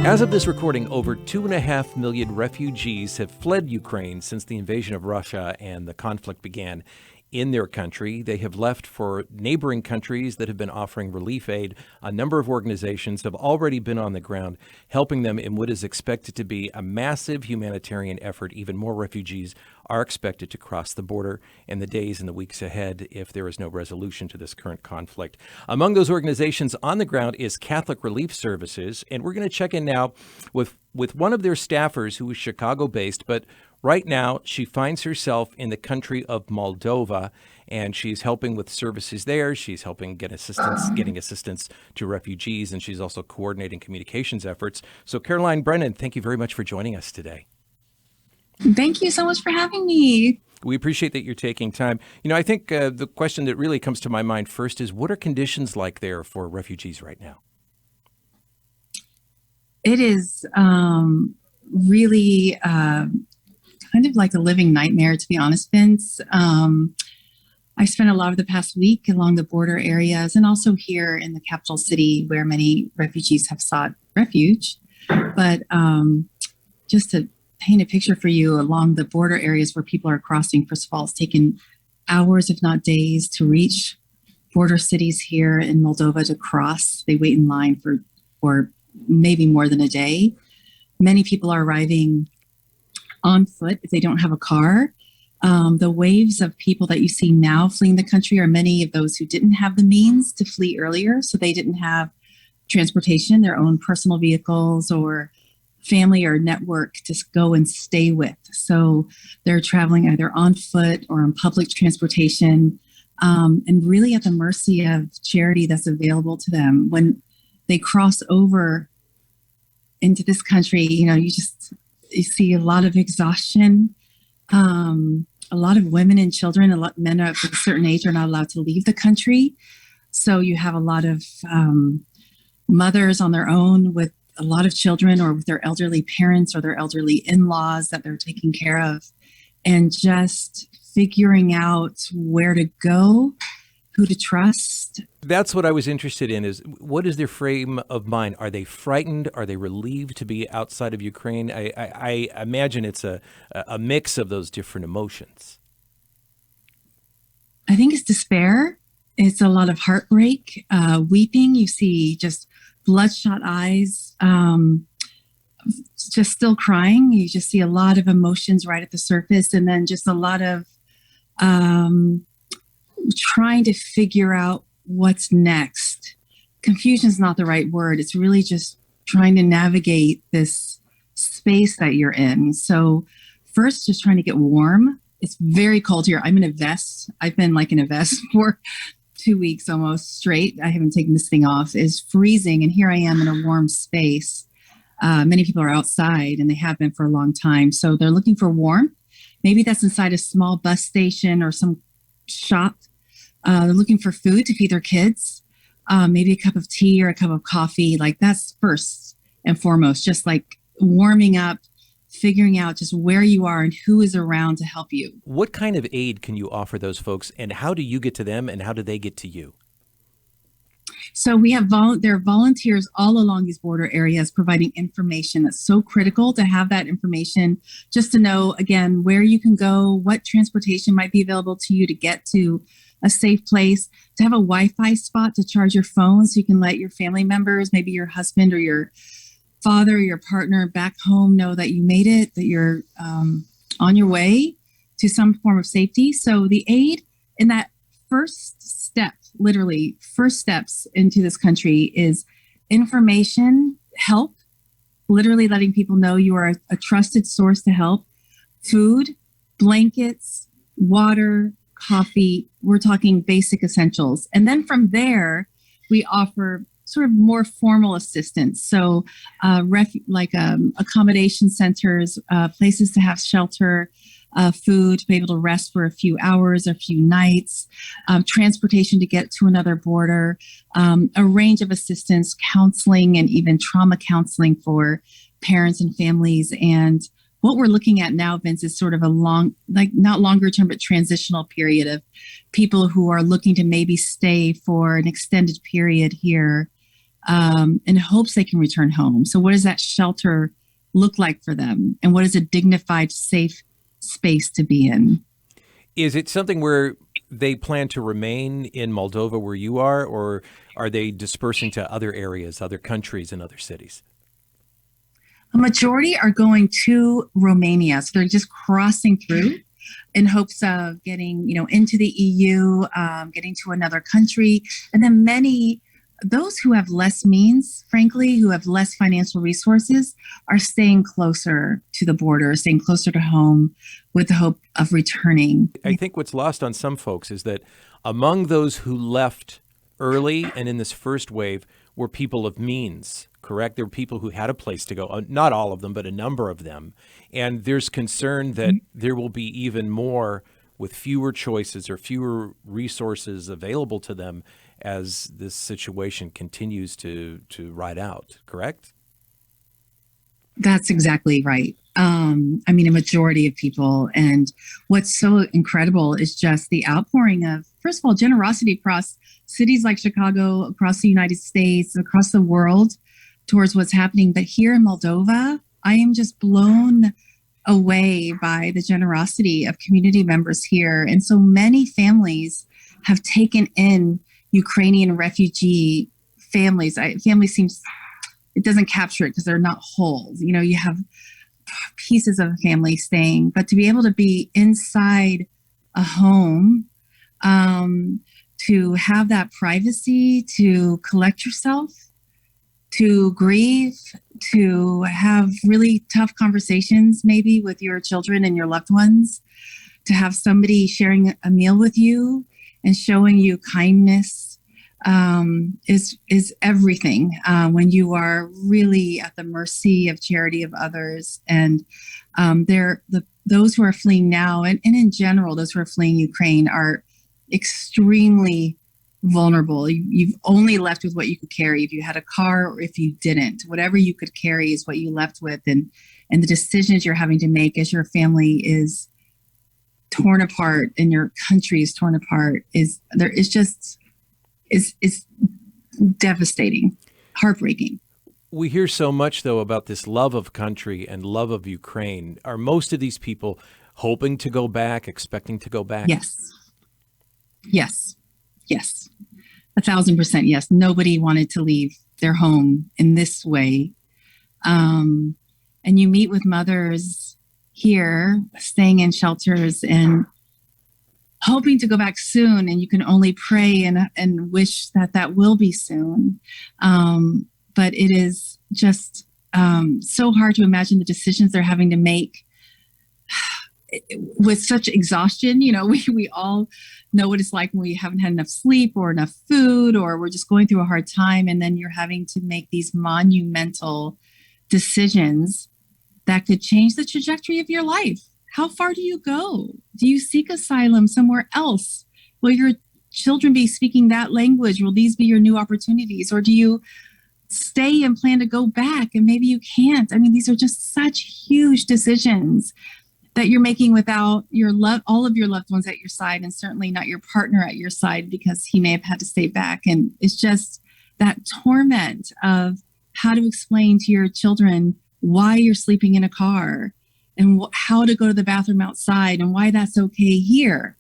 As of this recording, over 2.5 million refugees have fled Ukraine since the invasion of Russia and the conflict began in their country. They have left for neighboring countries that have been offering relief aid. A number of organizations have already been on the ground helping them in what is expected to be a massive humanitarian effort. Even more refugees are expected to cross the border in the days and the weeks ahead if there is no resolution to this current conflict. Among those organizations on the ground is Catholic Relief Services, and we're going to check in now with one of their staffers who is Chicago-based, but right now, she finds herself in the country of Moldova, and she's helping with services there. She's helping getting assistance to refugees, and she's also coordinating communications efforts. So, Caroline Brennan, thank you very much for joining us today. Thank you so much for having me. We appreciate that you're taking time. You know, I think the question that really comes to my mind first is, what are conditions like there for refugees right now? It is really kind of like a living nightmare, to be honest, Vince. I spent a lot of the past week along the border areas and also here in the capital city where many refugees have sought refuge. But just to paint a picture for you, along the border areas where people are crossing, first of all, it's taken hours, if not days, to reach border cities here in Moldova to cross. They wait in line for maybe more than a day. Many people are arriving on foot if they don't have a car. The waves of people that you see now fleeing the country are many of those who didn't have the means to flee earlier, so they didn't have transportation, their own personal vehicles or family or network to go and stay with. So they're traveling either on foot or on public transportation, and really at the mercy of charity that's available to them. When they cross over into this country, you see a lot of exhaustion. A lot of women and children, men of a certain age are not allowed to leave the country. So you have a lot of mothers on their own with a lot of children or with their elderly parents or their elderly in-laws that they're taking care of, and just figuring out where to go, who to trust. That's what I was interested in, is what is their frame of mind? Are they frightened? Are they relieved to be outside of Ukraine? I imagine it's a mix of those different emotions. I think it's despair. It's a lot of heartbreak, weeping. You see just bloodshot eyes, just still crying. You just see a lot of emotions right at the surface, and then just a lot of trying to figure out what's next. Confusion is not the right word. It's really just trying to navigate this space that you're in. So first, just trying to get warm. It's very cold here. I'm in a vest. I've been like in a vest for 2 weeks almost straight. I haven't taken this thing off. It's freezing. And here I am in a warm space. Many people are outside and they have been for a long time. So they're looking for warmth. Maybe that's inside a small bus station or some shop. They're looking for food to feed their kids, maybe a cup of tea or a cup of coffee. Like that's first and foremost, just like warming up, figuring out just where you are and who is around to help you. What kind of aid can you offer those folks, and how do you get to them, and how do they get to you? So we have there are volunteers all along these border areas providing information that's so critical to have that information, just to know, again, where you can go, what transportation might be available to you to get to a safe place, to have a Wi-Fi spot to charge your phone so you can let your family members, maybe your husband or your father or your partner back home know that you made it, that you're on your way to some form of safety. So the aid in that first step, literally first steps into this country, is information, help, literally letting people know you are a trusted source to help, food, blankets, water, coffee. We're talking basic essentials. And then from there, we offer sort of more formal assistance. So accommodation centers, places to have shelter, food, to be able to rest for a few hours, a few nights, transportation to get to another border, a range of assistance, counseling, and even trauma counseling for parents and families. And what we're looking at now, Vince, is sort of a not longer term, but transitional period of people who are looking to maybe stay for an extended period here in hopes they can return home. So, what does that shelter look like for them? And what is a dignified, safe space to be in? Is it something where they plan to remain in Moldova where you are, or are they dispersing to other areas, other countries, and other cities? A majority are going to Romania. So they're just crossing through in hopes of getting, into the EU, getting to another country. And then many, those who have less means, frankly, who have less financial resources, are staying closer to the border, staying closer to home with the hope of returning. I think what's lost on some folks is that among those who left early and in this first wave were people of means, correct? There were people who had a place to go, not all of them, but a number of them. And there's concern that there will be even more with fewer choices or fewer resources available to them as this situation continues to ride out, correct? That's exactly right. A majority of people. And what's so incredible is just the outpouring of, first of all, generosity across cities like Chicago, across the United States, across the world towards what's happening. But here in Moldova, I am just blown away by the generosity of community members here. And so many families have taken in Ukrainian refugee families. Family seems, it doesn't capture it because they're not whole. You have pieces of a family staying, but to be able to be inside a home, to have that privacy, to collect yourself, to grieve, to have really tough conversations maybe with your children and your loved ones, to have somebody sharing a meal with you and showing you kindness, is everything when you are really at the mercy of charity of others. And those who are fleeing now, and in general, those who are fleeing Ukraine are extremely vulnerable. You've only left with what you could carry. If you had a car or if you didn't, whatever you could carry is what you left with. And the decisions you're having to make as your family is torn apart and your country is torn apart is devastating, heartbreaking. We hear so much, though, about this love of country and love of Ukraine. Are most of these people hoping to go back, expecting to go back? Yes. 1,000% yes. Nobody wanted to leave their home in this way. And you meet with mothers here staying in shelters and hoping to go back soon, and you can only pray and wish that will be soon. But it is just so hard to imagine the decisions they're having to make with such exhaustion. We all know what it's like when we haven't had enough sleep or enough food, or we're just going through a hard time. And then you're having to make these monumental decisions that could change the trajectory of your life. How far do you go? Do you seek asylum somewhere else? Will your children be speaking that language? Will these be your new opportunities? Or do you stay and plan to go back and maybe you can't? These are just such huge decisions that you're making without all of your loved ones at your side, and certainly not your partner at your side because he may have had to stay back. And it's just that torment of how to explain to your children why you're sleeping in a car and how to go to the bathroom outside and why that's okay here.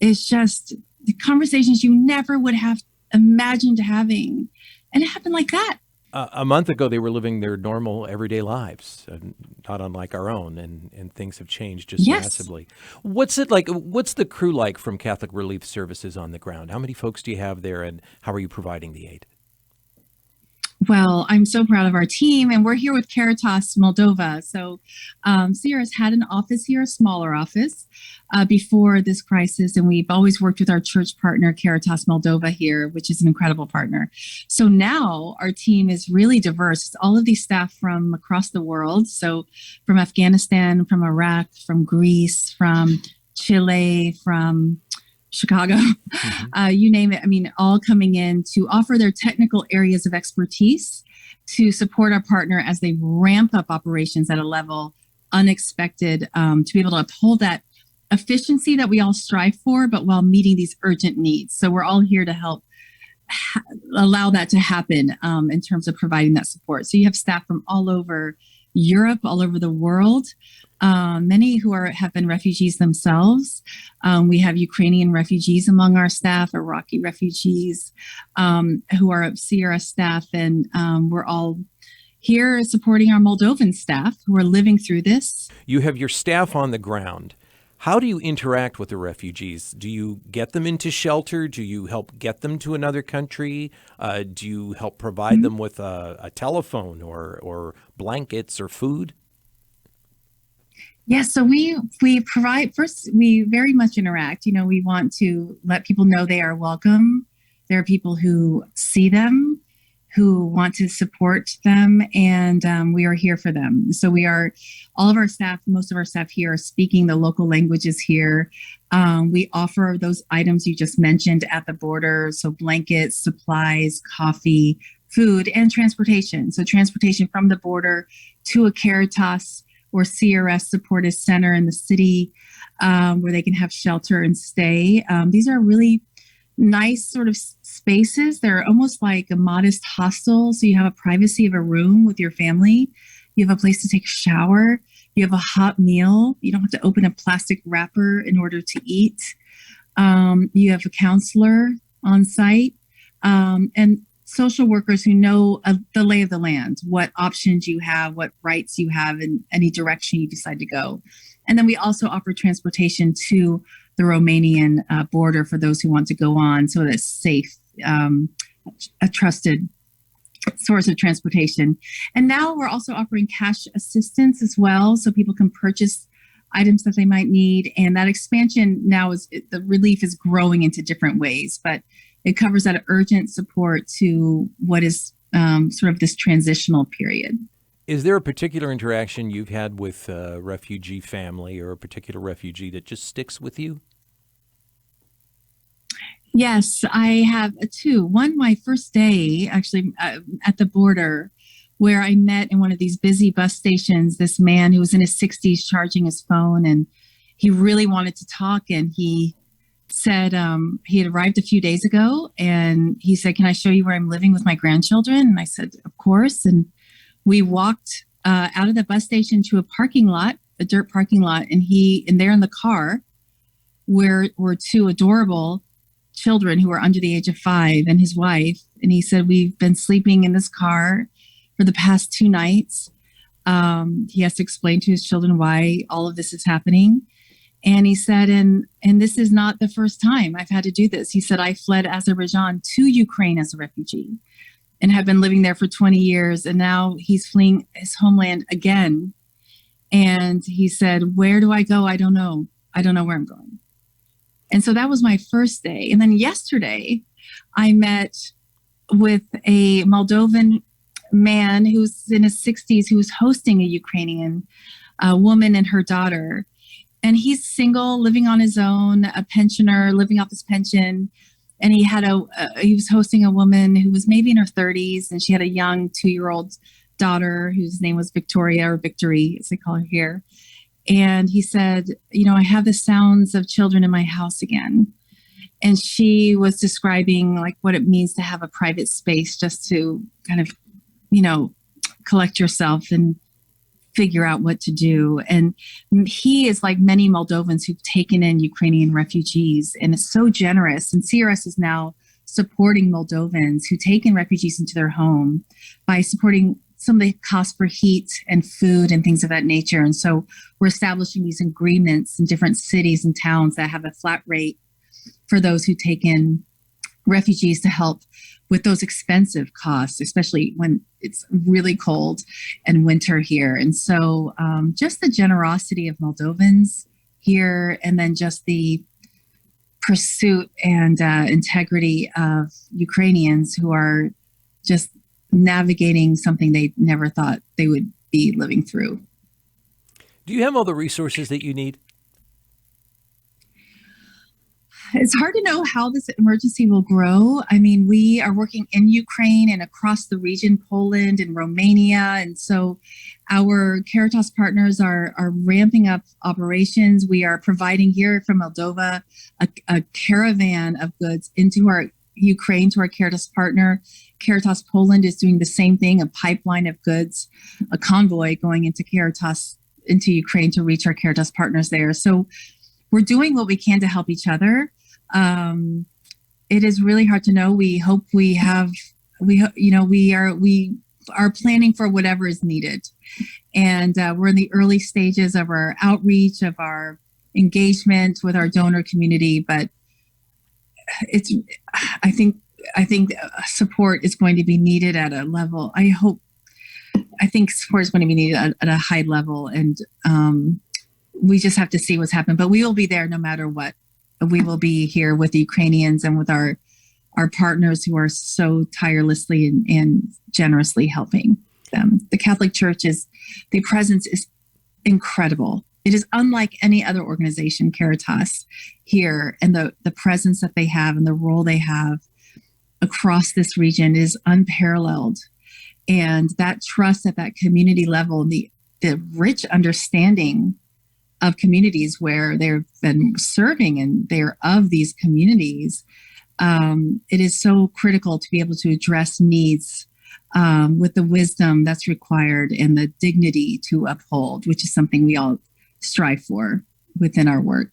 It's just the conversations you never would have imagined having. And it happened like that. A month ago, they were living their normal, everyday lives, not unlike our own, and things have changed just massively. What's it like? What's the crew like from Catholic Relief Services on the ground? How many folks do you have there, and how are you providing the aid? Well, I'm so proud of our team, and we're here with Caritas Moldova. So Sierra's had an office here, a smaller office, before this crisis, and we've always worked with our church partner, Caritas Moldova here, which is an incredible partner. So now our team is really diverse. It's all of these staff from across the world, so from Afghanistan, from Iraq, from Greece, from Chile, from Chicago, you name it. All coming in to offer their technical areas of expertise to support our partner as they ramp up operations at a level unexpected, to be able to uphold that efficiency that we all strive for, but while meeting these urgent needs. So we're all here to help allow that to happen in terms of providing that support. So you have staff from all over Europe, all over the world. Many who have been refugees themselves. We have Ukrainian refugees among our staff, Iraqi refugees who are CRS staff, and we're all here supporting our Moldovan staff who are living through this. You have your staff on the ground. How do you interact with the refugees? Do you get them into shelter? Do you help get them to another country? Do you help provide them with a telephone or blankets or food? Yes, so we provide first. We very much interact. We want to let people know they are welcome. There are people who see them, who want to support them, and we are here for them. So all of our staff, most of our staff here are speaking the local languages here. We offer those items you just mentioned at the border, so blankets, supplies, coffee, food, and transportation. So transportation from the border to a Caritas or CRS supportive center in the city where they can have shelter and stay. These are really nice sort of spaces. They're almost like a modest hostel. So you have a privacy of a room with your family. You have a place to take a shower. You have a hot meal. You don't have to open a plastic wrapper in order to eat. You have a counselor on site and social workers who know the lay of the land, what options you have, what rights you have in any direction you decide to go. And then we also offer transportation to the Romanian border for those who want to go on, so that's safe, a trusted source of transportation. And now we're also offering cash assistance as well, so people can purchase items that they might need. And that expansion now the relief is growing into different ways, but it covers that urgent support to what is sort of this transitional period. Is there a particular interaction you've had with a refugee family or a particular refugee that just sticks with you? Yes, I have two. One, my first day actually at the border, where I met in one of these busy bus stations this man who was in his 60s charging his phone, and he really wanted to talk. And he said he had arrived a few days ago, and he said, "Can I show you where I'm living with my grandchildren?" And I said, "Of course." And we walked out of the bus station to a parking lot, a dirt parking lot, and there in the car were two adorable children who were under the age of 5 and his wife. And he said, "We've been sleeping in this car for the past 2 nights." He has to explain to his children why all of this is happening. And he said, and this is not the first time I've had to do this. He said, "I fled Azerbaijan to Ukraine as a refugee and have been living there for 20 years. And now he's fleeing his homeland again." And he said, "Where do I go? I don't know. I don't know where I'm going." And so that was my first day. And then yesterday, I met with a Moldovan man who's in his 60s who was hosting a Ukrainian woman and her daughter. And he's single, living on his own, a pensioner, living off his pension. And he was hosting a woman who was maybe in her 30s, and she had a young 2-year-old daughter whose name was Victoria, or Victory, as they call her here. And he said, "I have the sounds of children in my house again." And she was describing like what it means to have a private space just to kind of, collect yourself and figure out what to do. And he is like many Moldovans who've taken in Ukrainian refugees, and is so generous. And CRS is now supporting Moldovans who take in refugees into their home by supporting some of the costs for heat and food and things of that nature. And so we're establishing these agreements in different cities and towns that have a flat rate for those who take in refugees to help with those expensive costs, especially when it's really cold and winter here. And so just the generosity of Moldovans here, and then just the pursuit and integrity of Ukrainians who are just navigating something they never thought they would be living through. Do you have all the resources that you need? It's hard to know how this emergency will grow. I mean, we are working in Ukraine and across the region, Poland and Romania. And so our Caritas partners are ramping up operations. We are providing here from Moldova a caravan of goods into our Ukraine to our Caritas partner. Caritas Poland is doing the same thing, a pipeline of goods, a convoy going into Caritas, into Ukraine to reach our Caritas partners there. So we're doing what we can to help each other. It is really hard to know. We hope we are planning for whatever is needed. And we're in the early stages of our outreach, of our engagement with our donor community, but I think support is going to be needed at a level. I think support is going to be needed at a high level, and we just have to see what's happened. But we will be there no matter what. We will be here with the Ukrainians and with our partners who are so tirelessly and generously helping them. The Catholic Church the presence is incredible. It is unlike any other organization, Caritas, here, and the presence that they have and the role they have across this region is unparalleled. And that trust at that community level, the rich understanding of communities where they've been serving and they're of these communities, it is so critical to be able to address needs with the wisdom that's required and the dignity to uphold, which is something we all strive for within our work.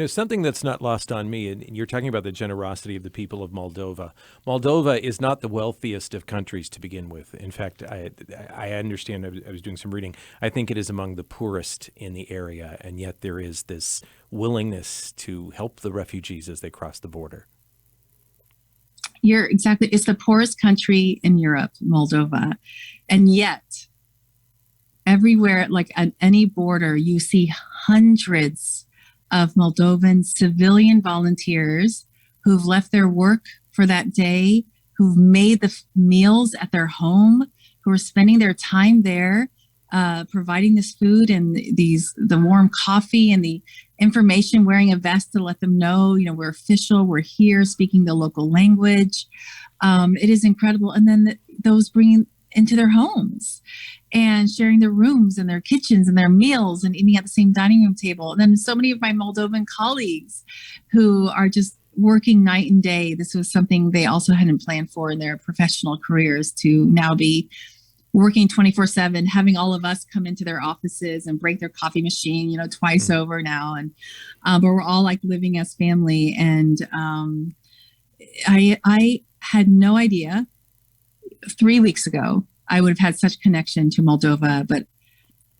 Something that's not lost on me, and you're talking about the generosity of the people of Moldova. Moldova is not the wealthiest of countries to begin with. In fact, I understand, I was doing some reading, I think it is among the poorest in the area, and yet there is this willingness to help the refugees as they cross the border. It's the poorest country in Europe, Moldova. And yet, everywhere, like at any border, you see hundreds of Moldovan civilian volunteers who've left their work for that day, who've made the meals at their home, who are spending their time there, providing this food and the warm coffee and the information, wearing a vest to let them know, we're official, we're here, speaking the local language. It is incredible. And then those bringing into their homes and sharing their rooms and their kitchens and their meals and eating at the same dining room table. And then so many of my Moldovan colleagues who are just working night and day. This was something they also hadn't planned for in their professional careers, to now be working 24/7, having all of us come into their offices and break their coffee machine, twice over now. And, but we're all like living as family. And I had no idea 3 weeks ago I would have had such connection to Moldova, but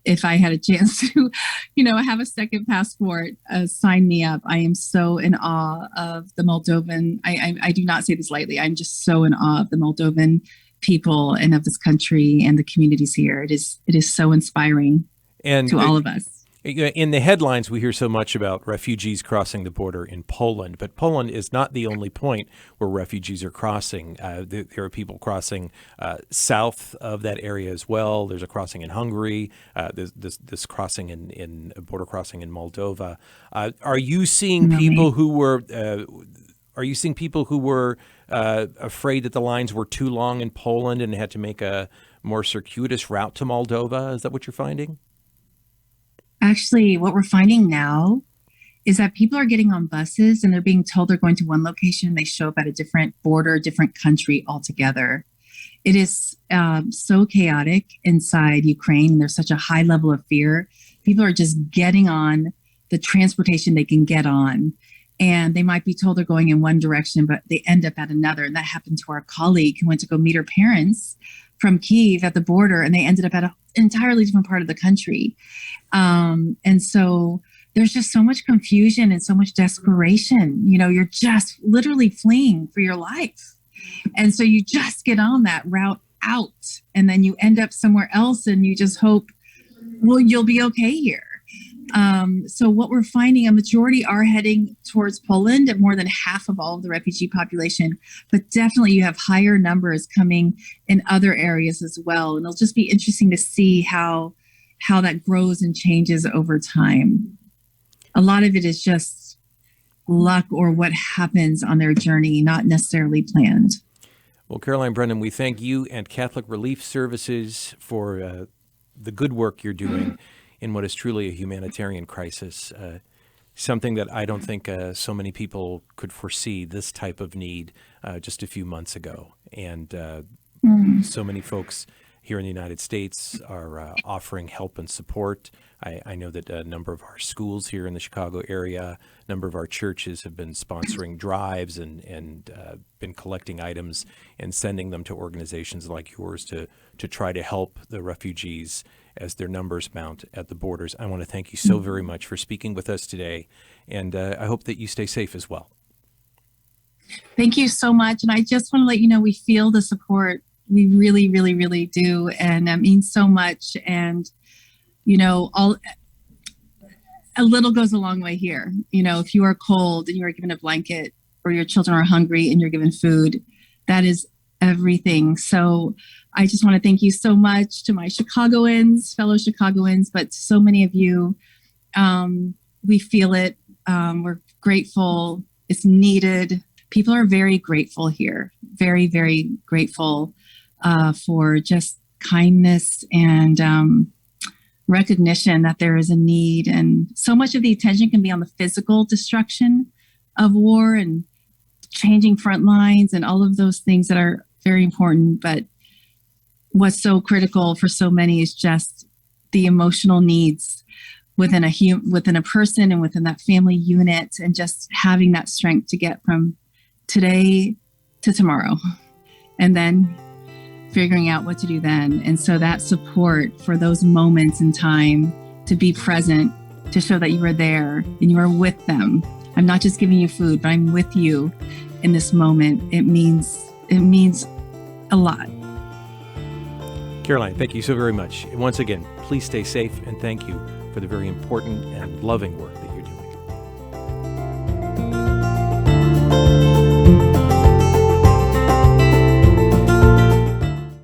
if I had a chance to, have a second passport, sign me up. I am so in awe of the Moldovan. I do not say this lightly. I'm just so in awe of the Moldovan people and of this country and the communities here. It is so inspiring to all of us. In the headlines, we hear so much about refugees crossing the border in Poland, but Poland is not the only point where refugees are crossing. There are people crossing south of that area as well. There's a crossing in Hungary. There's this crossing in a border crossing in Moldova. Are you seeing people who were? Are you seeing people who were afraid that the lines were too long in Poland and had to make a more circuitous route to Moldova? Is that what you're finding? Actually, what we're finding now is that people are getting on buses and they're being told they're going to one location. They show up at a different border, different country altogether. It is so chaotic inside Ukraine. There's such a high level of fear. People are just getting on the transportation they can get on. And they might be told they're going in one direction, but they end up at another. And that happened to our colleague who went to go meet her parents from Kyiv at the border, and they ended up at an entirely different part of the country. And so there's just so much confusion and so much desperation. You're just literally fleeing for your life. And so you just get on that route out, and then you end up somewhere else, and you just hope, well, you'll be okay here. So what we're finding, a majority are heading towards Poland, at more than half of all of the refugee population, but definitely you have higher numbers coming in other areas as well. And it'll just be interesting to see how that grows and changes over time. A lot of it is just luck or what happens on their journey, not necessarily planned. Well, Caroline Brennan, we thank you and Catholic Relief Services for the good work you're doing in what is truly a humanitarian crisis. something that I don't think so many people could foresee, this type of need just a few months ago. And so many folks here in the United States are offering help and support. I know that a number of our schools here in the Chicago area, a number of our churches have been sponsoring drives and been collecting items and sending them to organizations like yours to try to help the refugees as their numbers mount at the borders. I want to thank you so very much for speaking with us today, and I hope that you stay safe as well. Thank you so much. And I just want to let you know we feel the support. We really, really, really do. And that means so much. And, a little goes a long way here. If you are cold and you are given a blanket, or your children are hungry and you're given food, that is everything. So I just want to thank you so much to my Chicagoans, fellow Chicagoans, but to so many of you. We feel it. We're grateful. It's needed. People are very grateful here. Very, very grateful for just kindness and recognition that there is a need. And so much of the attention can be on the physical destruction of war and changing front lines and all of those things that are very important. But what's so critical for so many is just the emotional needs within a person and within that family unit, and just having that strength to get from today to tomorrow, and then figuring out what to do then. And so that support for those moments in time, to be present, to show that you are there and you are with them. I'm not just giving you food, but I'm with you in this moment. It means a lot. Caroline, thank you so very much. And once again, please stay safe, and thank you for the very important and loving work